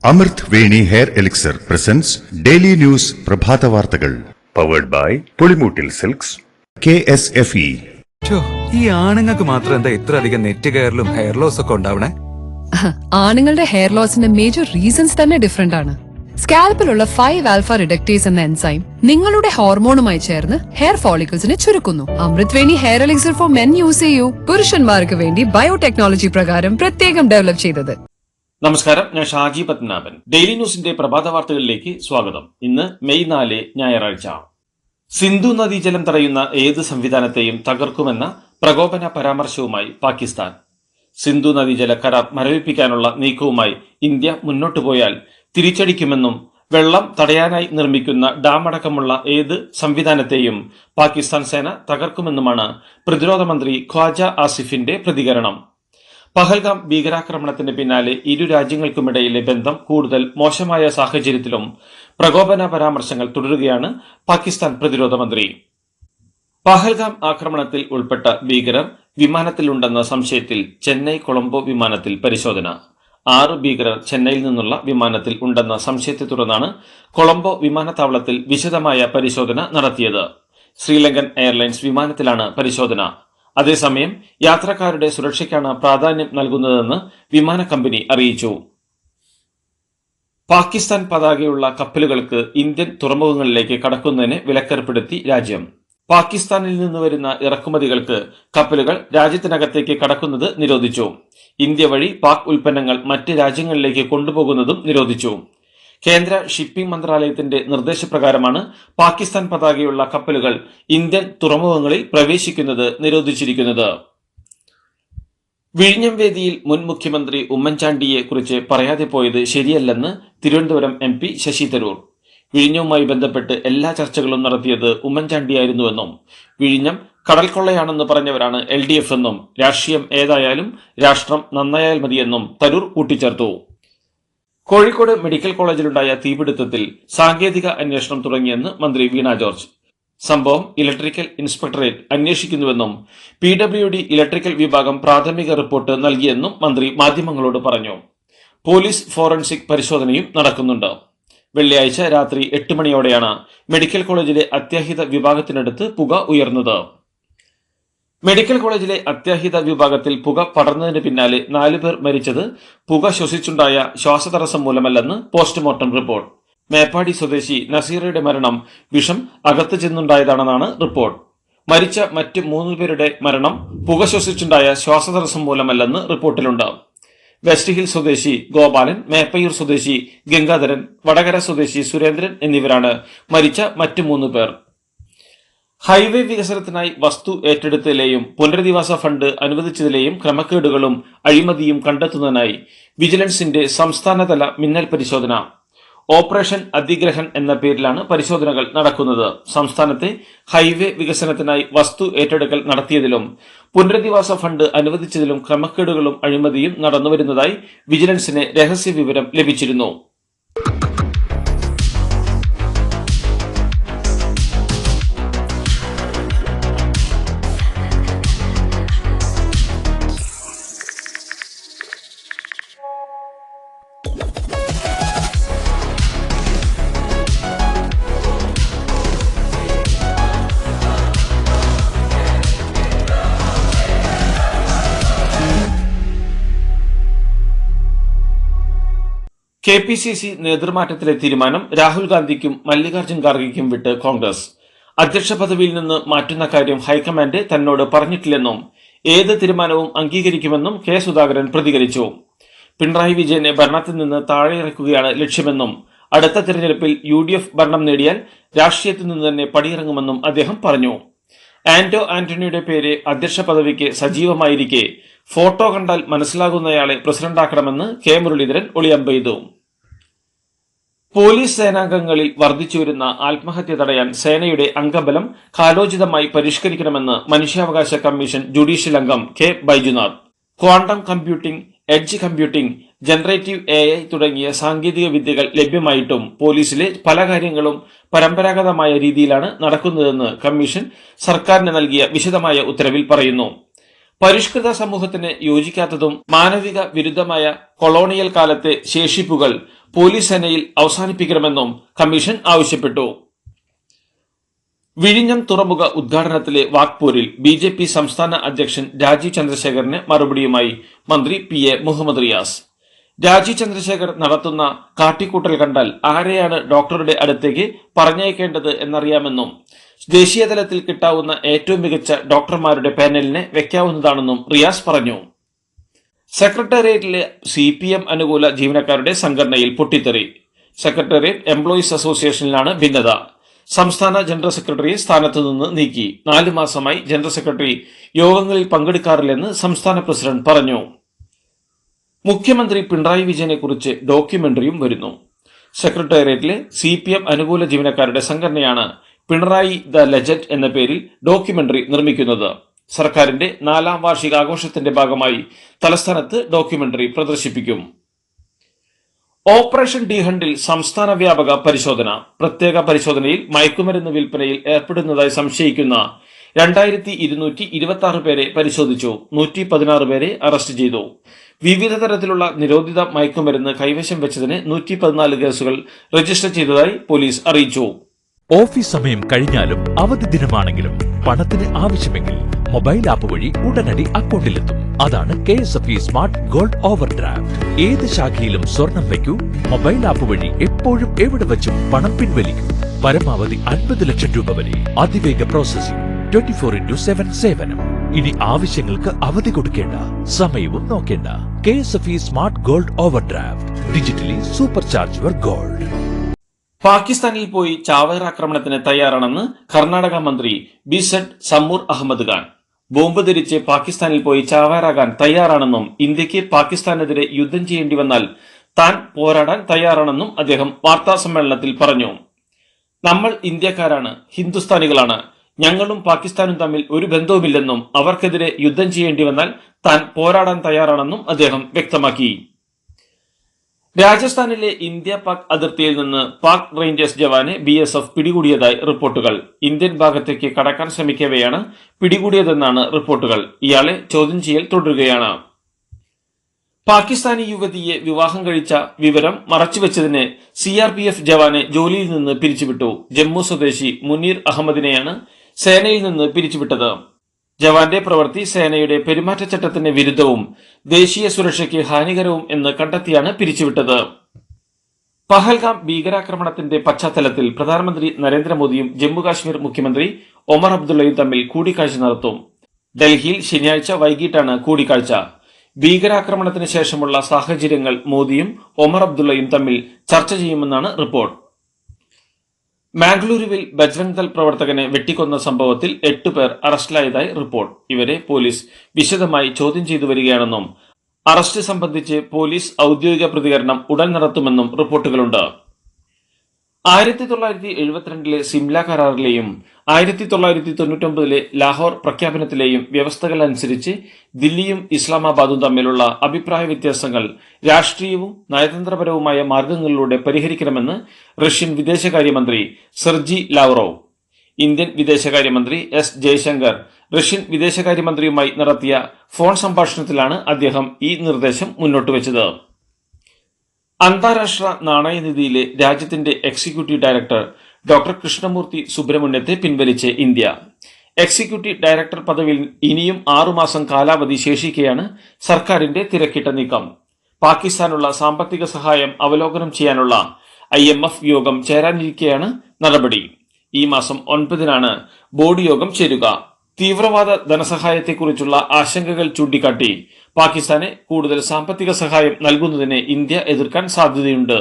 അമൃത് Veni hair elixir presents daily news പ്രഭാത വാർത്തകൾ powered by Pulimoottil silks KSFE. ഈ ആണുങ്ങൾക്ക് മാത്രം എന്താ ഇത്ര അധികം നെറ്റ് കെയറിലും ഹെയർ ലോസ് ഒക്കെ ഉണ്ടാവണേ? ആണുങ്ങളുടെ ഹെയർ ലോസിന്റെ മേജർ റീസൺസ് തന്നെ ഡിഫറെന്റ് ആണ്. സ്കാൽപ്പിലുള്ള 5 ആൽഫ റിഡക്ടേസ് എന്ന എൻസൈം നിങ്ങളുടെ ഹോർമോണുമായി ചേർന്ന് ഹെയർ ഫോളിക്കിൾസിനെ ചുരുക്കുന്നു. Amrut Veni hair elixir for men use ചെയ്യൂ. പുരുഷന്മാർക്ക് വേണ്ടി ബയോടെക്നോളജി പ്രകാരം പ്രത്യേകം ഡെവലപ്പ് ചെയ്തത്. നമസ്കാരം, ഞാൻ ഷാജി പത്മനാഭൻ. ഡെയിലി ന്യൂസിന്റെ പ്രഭാത വാർത്തകളിലേക്ക് സ്വാഗതം. ഇന്ന് മെയ് 4 ഞായറാഴ്ച. സിന്ധു നദീജലം തടയുന്ന ഏത് സംവിധാനത്തെയും തകർക്കുമെന്ന പ്രകോപന പരാമർശവുമായി പാകിസ്ഥാൻ. സിന്ധു നദീജല കരാർ മരവിപ്പിക്കാനുള്ള നീക്കവുമായി ഇന്ത്യ മുന്നോട്ടു പോയാൽ തിരിച്ചടിക്കുമെന്നും വെള്ളം തടയാനായി നിർമ്മിക്കുന്ന ഡാം അടക്കമുള്ള ഏത് സംവിധാനത്തെയും പാകിസ്ഥാൻ സേന തകർക്കുമെന്നുമാണ് പ്രതിരോധ മന്ത്രി ഖ്വാജ ആസിഫിന്റെ പ്രതികരണം. പഹൽഗാം ഭീകരാക്രമണത്തിന് പിന്നാലെ ഇരു രാജ്യങ്ങൾക്കുമിടയിലെ ബന്ധം കൂടുതൽ മോശമായ സാഹചര്യത്തിലും പ്രകോപന പരാമർശങ്ങൾ തുടരുകയാണ് പാകിസ്ഥാൻ പ്രതിരോധ മന്ത്രി. പഹൽഗാം ആക്രമണത്തിൽ ഉൾപ്പെട്ട ഭീകരർ വിമാനത്തിലുണ്ടെന്ന സംശയത്തിൽ ചെന്നൈ കൊളംബോ വിമാനത്തിൽ പരിശോധന. 6 ഭീകരർ ചെന്നൈയിൽ നിന്നുള്ള വിമാനത്തിൽ ഉണ്ടെന്ന സംശയത്തെ തുടർന്നാണ് കൊളംബോ വിമാനത്താവളത്തിൽ വിശദമായ പരിശോധന നടത്തിയത്. ശ്രീലങ്കൻ എയർലൈൻസ് വിമാനത്തിലാണ് പരിശോധന. അതേസമയം യാത്രക്കാരുടെ സുരക്ഷയ്ക്കാണ് പ്രാധാന്യം നൽകുന്നതെന്ന് വിമാന കമ്പനി അറിയിച്ചു. പാകിസ്ഥാൻ പതാകയുള്ള കപ്പലുകൾക്ക് ഇന്ത്യൻ തുറമുഖങ്ങളിലേക്ക് കടക്കുന്നതിന് വിലക്കേർപ്പെടുത്തി രാജ്യം. പാകിസ്ഥാനിൽ നിന്ന് വരുന്ന ഇറക്കുമതികൾക്ക് കപ്പലുകൾ രാജ്യത്തിനകത്തേക്ക് കടക്കുന്നത് നിരോധിച്ചു. ഇന്ത്യ വഴി പാക് ഉൽപ്പന്നങ്ങൾ മറ്റ് രാജ്യങ്ങളിലേക്ക് കൊണ്ടുപോകുന്നതും നിരോധിച്ചു. കേന്ദ്ര ഷിപ്പിംഗ് മന്ത്രാലയത്തിന്റെ നിർദ്ദേശപ്രകാരമാണ് പാകിസ്ഥാൻ പതാകയുള്ള കപ്പലുകൾ ഇന്ത്യൻ തുറമുഖങ്ങളിൽ പ്രവേശിക്കുന്നത് നിരോധിച്ചിരിക്കുന്നത്. വിഴിഞ്ഞം വേദിയിൽ മുൻ മുഖ്യമന്ത്രി ഉമ്മൻചാണ്ടിയെ കുറിച്ച് പറയാതെ പോയത് ശരിയല്ലെന്ന് തിരുവനന്തപുരം MP ശശി തരൂർ. വിഴിഞ്ഞവുമായി ബന്ധപ്പെട്ട് എല്ലാ ചർച്ചകളും നടത്തിയത് ഉമ്മൻചാണ്ടിയായിരുന്നുവെന്നും വിഴിഞ്ഞം കടൽ കൊള്ളയാണെന്ന് പറഞ്ഞവരാണ് LDF എന്നും രാഷ്ട്രീയം ഏതായാലും രാഷ്ട്രം നന്നായാൽ മതിയെന്നും തരൂർ കൂട്ടിച്ചേർത്തു. കോഴിക്കോട് മെഡിക്കൽ കോളേജിലുണ്ടായ തീപിടുത്തത്തിൽ സാങ്കേതിക അന്വേഷണം തുടങ്ങിയെന്ന് മന്ത്രി വീണ ജോർജ്. സംഭവം ഇലക്ട്രിക്കൽ ഇൻസ്പെക്ടറേറ്റ് അന്വേഷിക്കുന്നുവെന്നും PWD ഇലക്ട്രിക്കൽ വിഭാഗം പ്രാഥമിക റിപ്പോർട്ട് നൽകിയെന്നും മന്ത്രി മാധ്യമങ്ങളോട് പറഞ്ഞു. പോലീസ് ഫോറൻസിക് പരിശോധനയും നടക്കുന്നുണ്ട്. വെള്ളിയാഴ്ച രാത്രി 8 മണിയോടെയാണ് മെഡിക്കൽ കോളേജിലെ അത്യാഹിത വിഭാഗത്തിനടുത്ത് പുക ഉയർന്നത്. മെഡിക്കൽ കോളേജിലെ അത്യാഹിത വിഭാഗത്തിൽ പുക പടർന്നതിന് പിന്നാലെ 4 പേർ മരിച്ചത് പുക ശ്വസിച്ചുണ്ടായ ശ്വാസതടസ്സം മൂലമല്ലെന്ന് പോസ്റ്റ്മോർട്ടം റിപ്പോർട്ട്. മേപ്പാടി സ്വദേശി നസീറയുടെ മരണം വിഷം അകത്ത് ചെന്നുണ്ടായതാണെന്നാണ് റിപ്പോർട്ട്. മരിച്ച മറ്റ് 3 പേരുടെ മരണം പുക ശ്വസിച്ചുണ്ടായ ശ്വാസതടസ്സം മൂലമല്ലെന്ന് റിപ്പോർട്ടിലുണ്ട്. വെസ്റ്റ് ഹിൽ സ്വദേശി ഗോപാലൻ, മേപ്പയൂർ സ്വദേശി ഗംഗാധരൻ, വടകര സ്വദേശി സുരേന്ദ്രൻ എന്നിവരാണ് മരിച്ച മറ്റ് 3 പേർ. ഹൈവേ വികസനത്തിനായി വസ്തു ഏറ്റെടുത്തതിലെയും പുനരധിവാസ ഫണ്ട് അനുവദിച്ചതിലെയും ക്രമക്കേടുകളും അഴിമതിയും കണ്ടെത്തുന്നതിനായി വിജിലൻസിന്റെ സംസ്ഥാനതല മിന്നൽ പരിശോധന. ഓപ്പറേഷൻ അധിഗ്രഹൻ എന്ന പേരിലാണ് പരിശോധനകൾ നടക്കുന്നത്. സംസ്ഥാനത്തെ ഹൈവേ വികസനത്തിനായി വസ്തു ഏറ്റെടുക്കൽ നടത്തിയതിലും പുനരധിവാസ ഫണ്ട് അനുവദിച്ചതിലും ക്രമക്കേടുകളും അഴിമതിയും നടന്നുവരുന്നതായി വിജിലൻസിന് രഹസ്യ വിവരം ലഭിച്ചിരുന്നു. KPCC നേതൃമാറ്റത്തിലെ തീരുമാനം രാഹുൽ ഗാന്ധിക്കും മല്ലികാർജ്ജുൻ ഖാർഗെയ്ക്കും വിട്ട് കോൺഗ്രസ്. അധ്യക്ഷ പദവിയിൽ നിന്ന് മാറ്റുന്ന കാര്യം ഹൈക്കമാൻഡ് തന്നോട് പറഞ്ഞിട്ടില്ലെന്നും ഏത് തീരുമാനവും അംഗീകരിക്കുമെന്നും K സുധാകരൻ പ്രതികരിച്ചു. പിണറായി വിജയനെ ഭരണത്തിൽ നിന്ന് താഴെയിറക്കുകയാണ് ലക്ഷ്യമെന്നും അടുത്ത തെരഞ്ഞെടുപ്പിൽ UDF ഭരണം നേടിയാൽ രാഷ്ട്രീയത്തിൽ നിന്ന് തന്നെ പടിയിറങ്ങുമെന്നും അദ്ദേഹം പറഞ്ഞു. ആന്റണിയുടെ പേര് അധ്യക്ഷ പദവിക്ക് സജീവമായിരിക്കെ ഫോട്ടോ കണ്ടാൽ മനസ്സിലാകുന്നയാളെ പ്രസിഡന്റാക്കണമെന്ന് K മുരളീധരൻ ഒളിയമ്പെയ്തു. പോലീസ് സേനാംഗങ്ങളിൽ വർദ്ധിച്ചുവരുന്ന ആത്മഹത്യ തടയാൻ സേനയുടെ അംഗബലം കാലോചിതമായി പരിഷ്കരിക്കണമെന്ന് മനുഷ്യാവകാശ കമ്മീഷൻ ജുഡീഷ്യൽ അംഗം K Baijunath. Quantum computing, edge computing, generative AI തുടങ്ങിയ സാങ്കേതിക വിദ്യകൾ ലഭ്യമായിട്ടും പോലീസിലെ പല കാര്യങ്ങളും പരമ്പരാഗതമായ രീതിയിലാണ് നടക്കുന്നതെന്ന് കമ്മീഷൻ സർക്കാരിന് നൽകിയ വിശദമായ ഉത്തരവിൽ പറയുന്നു. പരിഷ്കൃത സമൂഹത്തിന് യോജിക്കാത്തതും മാനവിക വിരുദ്ധമായ കൊളോണിയൽ കാലത്തെ ശേഷിപ്പുകൾ പോലീസ് സേനയിൽ അവസാനിപ്പിക്കണമെന്നും കമ്മീഷൻ ആവശ്യപ്പെട്ടു. വിഴിഞ്ഞം തുറമുഖ ഉദ്ഘാടനത്തിലെ വാക്പോരിൽ BJP സംസ്ഥാന അധ്യക്ഷൻ രാജീവ് ചന്ദ്രശേഖറിന് മറുപടിയുമായി മന്ത്രി PA മുഹമ്മദ് റിയാസ്. രാജീവ് ചന്ദ്രശേഖർ നടത്തുന്ന കാട്ടിക്കൂട്ടൽ കണ്ടാൽ ആരെയാണ് ഡോക്ടറുടെ അടുത്തേക്ക് പറഞ്ഞയക്കേണ്ടത് എന്നറിയാമെന്നും ദേശീയതലത്തിൽ കിട്ടാവുന്ന ഏറ്റവും മികച്ച ഡോക്ടർമാരുടെ പാനലിനെ വെക്കാവുന്നതാണെന്നും റിയാസ് പറഞ്ഞു. സെക്രട്ടേറിയറ്റിലെ CPM അനുകൂല ജീവനക്കാരുടെ സംഘടനയിൽ പൊട്ടിത്തെറി. സെക്രട്ടേറിയറ്റ് എംപ്ലോയീസ് അസോസിയേഷനിലാണ് ഭിന്നത. സംസ്ഥാന ജനറൽ സെക്രട്ടറിയെ സ്ഥാനത്തു നിന്ന് നീക്കി. 4 മാസമായി ജനറൽ സെക്രട്ടറി യോഗങ്ങളിൽ പങ്കെടുക്കാറില്ലെന്ന് സംസ്ഥാന പ്രസിഡന്റ് പറഞ്ഞു. മുഖ്യമന്ത്രി പിണറായി വിജയനെ കുറിച്ച് ഡോക്യുമെന്ററിയും വരുന്നു. സെക്രട്ടേറിയറ്റിലെ CPM അനുകൂല ജീവനക്കാരുടെ സംഘടനയാണ് പിണറായി ദ ലെജൻഡ് എന്ന പേരിൽ ഡോക്യുമെന്ററി നിർമ്മിക്കുന്നത്. സർക്കാരിന്റെ 4ാം വാർഷികാഘോഷത്തിന്റെ ഭാഗമായി തലസ്ഥാനത്ത് ഡോക്യുമെന്ററി പ്രദർശിപ്പിക്കും. ഓപ്പറേഷൻ ഡി ഹണ്ടിൽ സംസ്ഥാന വ്യാപക പരിശോധന. പ്രത്യേക പരിശോധനയിൽ മയക്കുമരുന്ന് വിൽപ്പനയിൽ ഏർപ്പെടുന്നതായി സംശയിക്കുന്ന 2226 പേരെ പരിശോധിച്ചു. 116 പേരെ അറസ്റ്റ് ചെയ്തു. വിവിധ തരത്തിലുള്ള നിരോധിത മയക്കുമരുന്ന് കൈവശം വെച്ചതിന് 114 കേസുകൾ രജിസ്റ്റർ ചെയ്തതായി പോലീസ് അറിയിച്ചു. ഓഫീസ് സമയം കഴിഞ്ഞാലും അവധി ദിനമാണെങ്കിലും പണത്തിന് ആവശ്യമെങ്കിൽ മൊബൈൽ ആപ്പ് വഴി ഉടനടി അക്കൗണ്ടിലെത്തും. അതാണ് KSFE smart gold over draft. ഏത് ശാഖയിലും സ്വർണം വയ്ക്കൂ. മൊബൈൽ ആപ്പ് വഴി എപ്പോഴും എവിടെ വെച്ചും പണം പിൻവലിക്കൂ. പരമാവധി 50 ലക്ഷം രൂപ വരെ. അതിവേഗ പ്രോസസിംഗ്. 24/7 സേവനം. ഇനി ആവശ്യങ്ങൾക്ക് അവധി കൊടുക്കേണ്ട, സമയവും നോക്കേണ്ട. KSFE smart gold over draft. Digitally super charge your gold. പാകിസ്ഥാനിൽ പോയി ചാവേർ ആക്രമണത്തിന് തയ്യാറാണെന്ന് കർണാടക മന്ത്രി BZ സമൂർ അഹമ്മദ് ഖാൻ. ബോംബ് ധരിച്ച് പാകിസ്ഥാനിൽ പോയി ചാവേറാകാൻ തയ്യാറാണെന്നും ഇന്ത്യക്ക് പാകിസ്ഥാനെതിരെ യുദ്ധം ചെയ്യേണ്ടി വന്നാൽ താൻ പോരാടാൻ തയ്യാറാണെന്നും അദ്ദേഹം വാർത്താ സമ്മേളനത്തിൽ പറഞ്ഞു. നമ്മൾ ഇന്ത്യക്കാരാണ്, ഹിന്ദുസ്ഥാനികളാണ്. ഞങ്ങളും പാകിസ്ഥാനും തമ്മിൽ ഒരു ബന്ധവുമില്ലെന്നും അവർക്കെതിരെ യുദ്ധം ചെയ്യേണ്ടി വന്നാൽ താൻ പോരാടാൻ തയ്യാറാണെന്നും അദ്ദേഹം വ്യക്തമാക്കി. രാജസ്ഥാനിലെ ഇന്ത്യ പാക് അതിർത്തിയിൽ നിന്ന് പാക് റേഞ്ചേഴ്സ് ജവാനെ BSF പിടികൂടിയതായി റിപ്പോർട്ടുകൾ. ഇന്ത്യൻ ഭാഗത്തേക്ക് കടക്കാൻ ശ്രമിക്കവെയാണ് പിടികൂടിയതെന്നാണ് റിപ്പോർട്ടുകൾ. ഇയാളെ ചോദ്യം ചെയ്യൽ തുടരുകയാണ്. പാകിസ്ഥാനി യുവതിയെ വിവാഹം കഴിച്ച വിവരം മറച്ചുവെച്ചതിന് CRPF ജവാനെ ജോലിയിൽ നിന്ന് പിരിച്ചുവിട്ടു. ജമ്മു സ്വദേശി മുനീർ അഹമ്മദിനെയാണ് സേനയിൽ നിന്ന് പിരിച്ചുവിട്ടത്. ജവാന്റെ പ്രവൃത്തി സേനയുടെ പെരുമാറ്റച്ചട്ടത്തിന് വിരുദ്ധവും ദേശീയ സുരക്ഷയ്ക്ക് ഹാനികരവും എന്ന് കണ്ടെത്തിയാണ് പിരിച്ചുവിട്ടത്. പഹൽഗാം ഭീകരാക്രമണത്തിന്റെ പശ്ചാത്തലത്തിൽ പ്രധാനമന്ത്രി നരേന്ദ്രമോദിയും ജമ്മുകാശ്മീർ മുഖ്യമന്ത്രി ഒമർ അബ്ദുള്ളയും തമ്മിൽ കൂടിക്കാഴ്ച നടത്തും. ഡൽഹിയിൽ ശനിയാഴ്ച വൈകിട്ടാണ് കൂടിക്കാഴ്ച. ഭീകരാക്രമണത്തിന് ശേഷമുള്ള സാഹചര്യങ്ങൾ മോദിയും ഒമർ അബ്ദുള്ളയും തമ്മിൽ ചർച്ച ചെയ്യുമെന്നാണ് റിപ്പോർട്ട്. മാംഗ്ലൂരുവിൽ ബജ്രംഗ് ദൾ പ്രവർത്തകനെ വെട്ടിക്കൊന്ന സംഭവത്തിൽ 8 പേർ അറസ്റ്റിലായതായി റിപ്പോർട്ട്. ഇവരെ പോലീസ് വിശദമായി ചോദ്യം ചെയ്തു വരികയാണെന്നും അറസ്റ്റ് സംബന്ധിച്ച് പോലീസ് ഔദ്യോഗിക പ്രതികരണം ഉടൻ നടത്തുമെന്നും റിപ്പോർട്ടുകളുണ്ട്. 1972 സിംല കരാറിലെയും 1999 ലാഹോർ പ്രഖ്യാപനത്തിലെയും വ്യവസ്ഥകൾ അനുസരിച്ച് ദില്ലിയും ഇസ്ലാമാബാദും തമ്മിലുള്ള അഭിപ്രായ വ്യത്യാസങ്ങൾ രാഷ്ട്രീയവും നയതന്ത്രപരവുമായ മാർഗങ്ങളിലൂടെ പരിഹരിക്കണമെന്ന് റഷ്യൻ വിദേശകാര്യമന്ത്രി സെർജി ലാവ്റോവ്. ഇന്ത്യൻ വിദേശകാര്യമന്ത്രി S ജയശങ്കർ റഷ്യൻ വിദേശകാര്യമന്ത്രിയുമായി നടത്തിയ ഫോൺ സംഭാഷണത്തിലാണ് അദ്ദേഹം ഈ നിർദ്ദേശം മുന്നോട്ടുവച്ചത്. അന്താരാഷ്ട്ര നാണയനിധിയിലെ രാജ്യത്തിന്റെ എക്സിക്യൂട്ടീവ് ഡയറക്ടർ ഡോക്ടർ കൃഷ്ണമൂർത്തി സുബ്രഹ്മണ്യത്തെ പിൻവലിച്ച് ഇന്ത്യ. എക്സിക്യൂട്ടീവ് ഡയറക്ടർ പദവിയിൽ ഇനിയും 6 മാസം കാലാവധി ശേഷിക്കെയാണ് സർക്കാരിന്റെ തിരക്കിട്ട നീക്കം. പാകിസ്ഥാനുള്ള സാമ്പത്തിക സഹായം അവലോകനം ചെയ്യാനുള്ള IMF യോഗം ചേരാനിരിക്കെയാണ് നടപടി. ഈ മാസം 9-നാണ് ബോർഡ് യോഗം ചേരുക. തീവ്രവാദ ധനസഹായത്തെക്കുറിച്ചുള്ള ആശങ്കകൾ ചൂണ്ടിക്കാട്ടി പാകിസ്ഥാന് കൂടുതൽ സാമ്പത്തിക സഹായം നൽകുന്നതിനെ ഇന്ത്യ എതിർക്കാൻ സാധ്യതയുണ്ട്.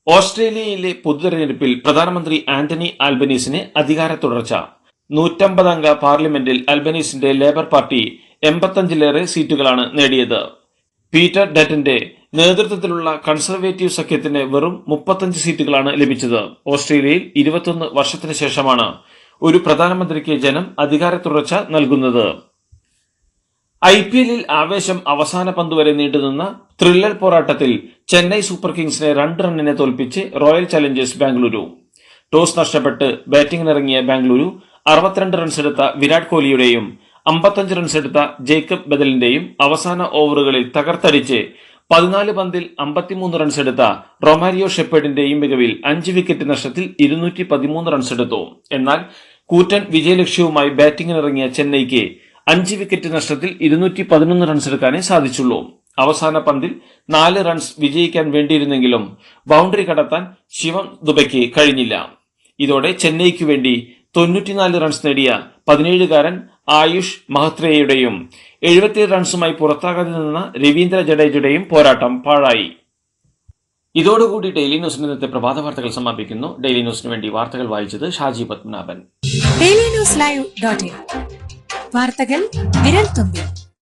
ഓസ്ട്രേലിയയിലെ പൊതുതെരഞ്ഞെടുപ്പിൽ പ്രധാനമന്ത്രി ആന്റണി ആൽബനീസിന് അധികാര തുടർച്ച. 150 അംഗ പാർലമെന്റിൽ ആൽബനീസിന്റെ ലേബർ പാർട്ടി 85-ലേറെ സീറ്റുകളാണ് നേടിയത്. പീറ്റർ ഡറ്റന്റെ നേതൃത്വത്തിലുള്ള കൺസർവേറ്റീവ് സഖ്യത്തിന് വെറും 35 സീറ്റുകളാണ് ലഭിച്ചത്. ഓസ്ട്രേലിയയിൽ 21 വർഷത്തിന് ശേഷമാണ് ഒരു പ്രധാനമന്ത്രിക്ക് ജനം അധികാര തുടർച്ച നൽകുന്നത്. IPL-ൽ ആവേശം അവസാന പന്തുവരെ നീണ്ടുനിന്ന ത്രില്ലർ പോരാട്ടത്തിൽ ചെന്നൈ സൂപ്പർ കിങ്സിനെ 2 റണ്ണിനെ തോൽപ്പിച്ച് റോയൽ ചലഞ്ചേഴ്സ് ബാംഗ്ലൂരു. ടോസ് നഷ്ടപ്പെട്ട് ബാറ്റിംഗിനിറങ്ങിയ ബാംഗ്ലൂരു 62 റൺസെടുത്ത വിരാട് കോഹ്ലിയുടെയും 55 റൺസെടുത്ത ജേക്കബ് ബദലിന്റെയും അവസാന ഓവറുകളിൽ തകർത്തടിച്ച് 14 പന്തിൽ 53 റൺസ് എടുത്ത റൊമാരിയോ ഷെപ്പേർഡിന്റെയും മികവിൽ 5 വിക്കറ്റ് നഷ്ടത്തിൽ 213 റൺസ് എടുത്തു. എന്നാൽ കൂറ്റൻ വിജയലക്ഷ്യവുമായി ബാറ്റിംഗിനിറങ്ങിയ ചെന്നൈക്ക് 5 വിക്കറ്റ് നഷ്ടത്തിൽ 211 റൺസ് എടുക്കാനേ സാധിച്ചുള്ളൂ. അവസാന പന്തിൽ 4 റൺസ് വിജയിക്കാൻ വേണ്ടിയിരുന്നെങ്കിലും ബൗണ്ടറി കടത്താൻ ശിവം ദുബയ്ക്ക് കഴിഞ്ഞില്ല. ഇതോടെ ചെന്നൈക്ക് വേണ്ടി 94 റൺസ് നേടിയ 17-കാരൻ ആയുഷ് മഹത്രയുടെയും 77 റൺസുമായി പുറത്താകാതെ നിന്ന രവീന്ദ്ര ജഡേജയുടെയും പോരാട്ടം പാഴായി. ഇതോടുകൂടി ഡെയിലി ന്യൂസിന്റെ ഇന്നത്തെ പ്രഭാത വാർത്തകൾ സമാപിക്കുന്നു. ഡെയിലി ന്യൂസിന് വേണ്ടി വാർത്തകൾ വായിച്ചത് ഷാജി പത്മനാഭൻ. ഡെയിലി ന്യൂസ് ലൈവ്.in വാർത്തകൾ വിരൽ തുമ്പിൽ.